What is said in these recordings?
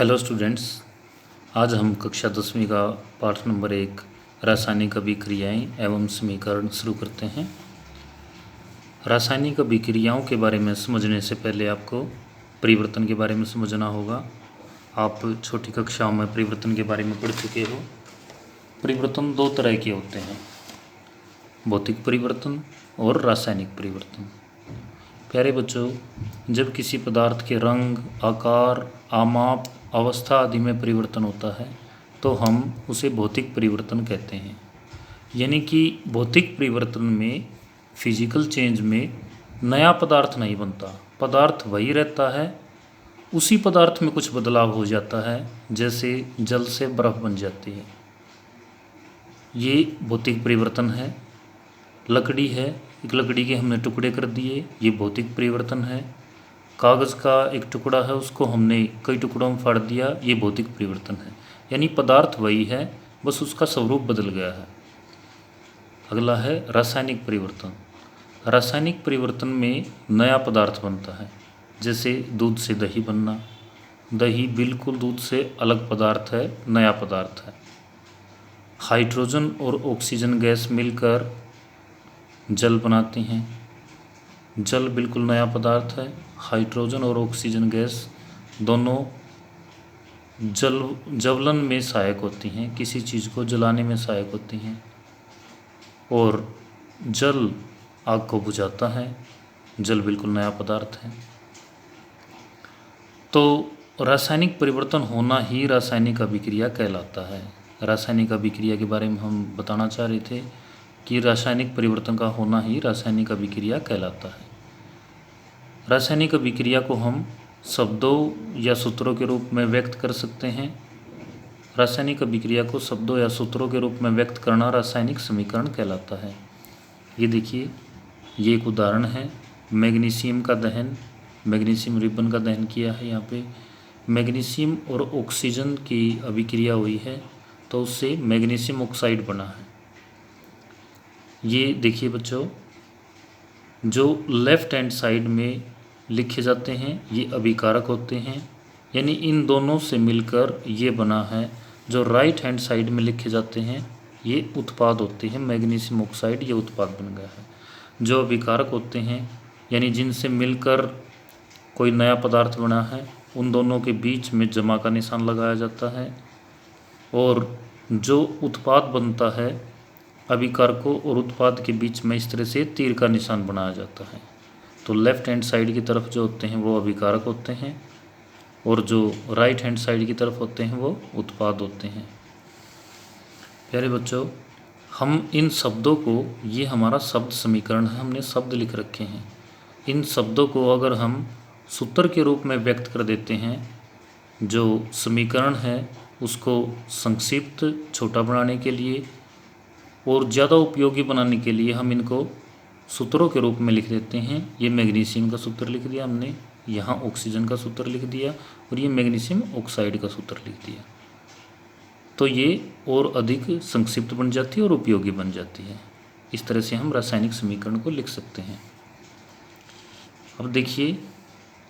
Hello students. आज हम कक्षा 10वीं का पाठ नंबर 1 रासायनिक अभिक्रियाएं एवं समीकरण शुरू करते हैं। रासायनिक अभिक्रियाओं के बारे में समझने से पहले आपको परिवर्तन के बारे में समझना होगा। आप छोटी कक्षाओं में परिवर्तन के बारे में पढ़ चुके हो। परिवर्तन दो तरह के होते हैं, भौतिक परिवर्तन और रासायनिक परिवर्तन। प्यारे बच्चों, जब किसी पदार्थ के रंग, आकार, आमाप, अवस्था आदि में परिवर्तन होता है तो हम उसे भौतिक परिवर्तन कहते हैं। यानी कि भौतिक परिवर्तन में, फिजिकल चेंज में नया पदार्थ नहीं बनता, पदार्थ वही रहता है, उसी पदार्थ में कुछ बदलाव हो जाता है, जैसे जल से बर्फ़ बन जाती है। ये भौतिक परिवर्तन है। लकड़ी है, एक लकड़ी के हमने टुकड़े कर दिए, ये भौतिक परिवर्तन है। कागज़ का एक टुकड़ा है, उसको हमने कई टुकड़ों में फाड़ दिया, ये भौतिक परिवर्तन है। यानी पदार्थ वही है, बस उसका स्वरूप बदल गया है। अगला है रासायनिक परिवर्तन। रासायनिक परिवर्तन में नया पदार्थ बनता है, जैसे दूध से दही बनना। दही बिल्कुल दूध से अलग पदार्थ है, नया पदार्थ है। हाइड्रोजन और ऑक्सीजन गैस मिलकर जल बनाती हैं। जल बिल्कुल नया पदार्थ है। हाइड्रोजन और ऑक्सीजन गैस दोनों ज्वलन में सहायक होती हैं, किसी चीज़ को जलाने में सहायक होती हैं। और जल आग को बुझाता है। जल बिल्कुल नया पदार्थ है। तो रासायनिक परिवर्तन होना ही रासायनिक अभिक्रिया कहलाता है। रासायनिक अभिक्रिया के बारे में हम बताना चाह रहे थे कि रासायनिक परिवर्तन का होना ही रासायनिक अभिक्रिया कहलाता है। रासायनिक अभिक्रिया को हम शब्दों या सूत्रों के रूप में व्यक्त कर सकते हैं। रासायनिक अभिक्रिया को शब्दों या सूत्रों के रूप में व्यक्त करना रासायनिक समीकरण कहलाता है। ये देखिए, ये एक उदाहरण है। मैग्नीशियम का दहन, मैग्नीशियम रिबन का दहन किया है। यहाँ पे मैग्नीशियम और ऑक्सीजन की अभिक्रिया हुई है, तो उससे मैग्नीशियम ऑक्साइड बना है। ये देखिए बच्चों, जो लेफ़्ट हैंड साइड में लिखे जाते हैं ये अभिकारक होते हैं, यानी इन दोनों से मिलकर ये बना है। जो राइट हैंड साइड में लिखे जाते हैं ये उत्पाद होते हैं। मैग्नीशियम ऑक्साइड ये उत्पाद बन गया है। जो अभिकारक होते हैं, यानी जिनसे मिलकर कोई नया पदार्थ बना है, उन दोनों के बीच में जमा का निशान लगाया जाता है। और जो उत्पाद बनता है, अभिकारकों और उत्पाद के बीच में इस तरह से तीर का निशान बनाया जाता है। तो लेफ़्ट हैंड साइड की तरफ जो होते हैं वो अभिकारक होते हैं, और जो राइट हैंड साइड की तरफ होते हैं वो उत्पाद होते हैं। प्यारे बच्चों, हम इन शब्दों को, ये हमारा शब्द समीकरण है, हमने शब्द लिख रखे हैं। इन शब्दों को अगर हम सूत्र के रूप में व्यक्त कर देते हैं, जो समीकरण है उसको संक्षिप्त, छोटा बनाने के लिए और ज़्यादा उपयोगी बनाने के लिए हम इनको सूत्रों के रूप में लिख देते हैं। ये मैग्नीशियम का सूत्र लिख दिया हमने, यहाँ ऑक्सीजन का सूत्र लिख दिया, और ये मैग्नीशियम ऑक्साइड का सूत्र लिख दिया। तो ये और अधिक संक्षिप्त बन जाती है और उपयोगी बन जाती है। इस तरह से हम रासायनिक समीकरण को लिख सकते हैं। अब देखिए,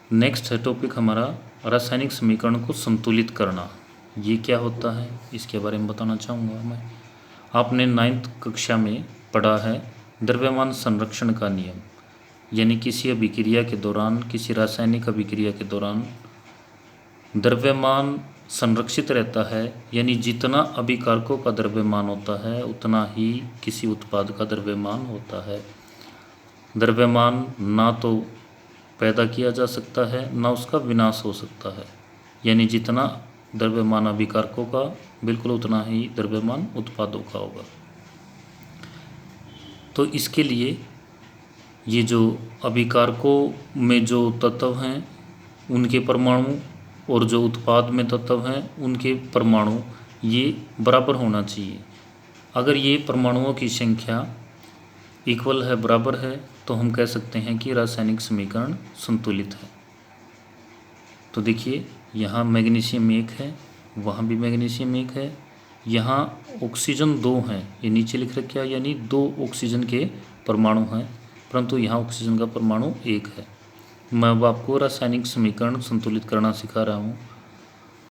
नेक्स्ट है टॉपिक हमारा रासायनिक समीकरण को संतुलित करना। ये क्या होता है इसके बारे में बताना चाहूँगा मैं। आपने 9th कक्षा में पढ़ा है द्रव्यमान संरक्षण का नियम, यानी किसी अभिक्रिया के दौरान, किसी रासायनिक अभिक्रिया के दौरान द्रव्यमान संरक्षित रहता है। यानी जितना अभिकारकों का द्रव्यमान होता है उतना ही किसी उत्पाद का द्रव्यमान होता है। द्रव्यमान ना तो पैदा किया जा सकता है, ना उसका विनाश हो सकता है। यानी जितना द्रव्यमान अभिकारकों का, बिल्कुल उतना ही द्रव्यमान उत्पादों का होगा। तो इसके लिए ये जो अभिकारकों में जो तत्व हैं उनके परमाणु, और जो उत्पाद में तत्व हैं उनके परमाणु, ये बराबर होना चाहिए। अगर ये परमाणुओं की संख्या इक्वल है, बराबर है, तो हम कह सकते हैं कि रासायनिक समीकरण संतुलित है। तो देखिए, यहाँ मैग्नीशियम 1 है, वहाँ भी मैग्नीशियम 1 है, यहाँ ऑक्सीजन 2 हैं, ये नीचे लिख रखा है, यानी 2 ऑक्सीजन के परमाणु हैं, परंतु यहाँ ऑक्सीजन का परमाणु 1 है। मैं अब आपको रासायनिक समीकरण संतुलित करना सिखा रहा हूँ।